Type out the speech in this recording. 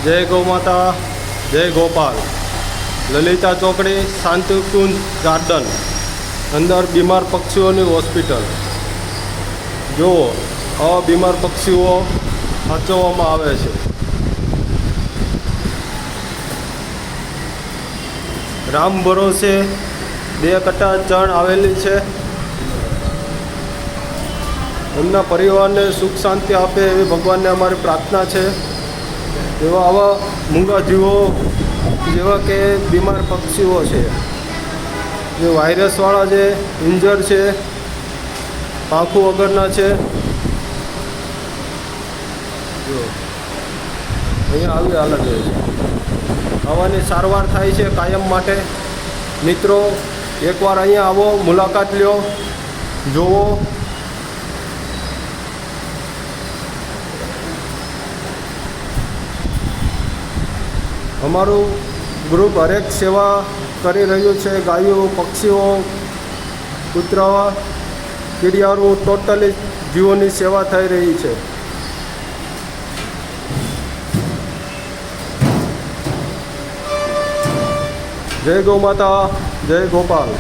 જય ગૌ માતા, જય ગોપાલ. લલિતા ચોકડી, શાંતિકુંજ ગાર્ડન, અંદર બીમાર પક્ષીઓની હોસ્પિટલ. જુઓ, આવા બીમાર પક્ષીઓ સાચવવામાં આવે છે. રામ ભરોસે 2 કટા ચણ આવેલી છે. એમના પરિવારને સુખ શાંતિ આપે એવી ભગવાનને અમારી પ્રાર્થના છે. એવા આવા મૂંગા જીવો જેવા કે બીમાર પક્ષીઓ છે, જે વાયરસવાળા છે, ઇન્જર્ડ છે, પાંખું વગરના છે. જો અહીંયા આવી હાલત હોય છે. આવાની સારવાર થાય છે કાયમ માટે. મિત્રો, એકવાર અહીંયા આવો, મુલાકાત લ્યો, જુઓ. અમારું ગ્રુપ હરેક સેવા કરી રહ્યું છે. ગાયો, પક્ષીઓ, કૂતરા, કીડિયારું, ટોટલી જીવોની સેવા થઈ રહી છે. જય ગૌ માતા, જય ગોપાલ.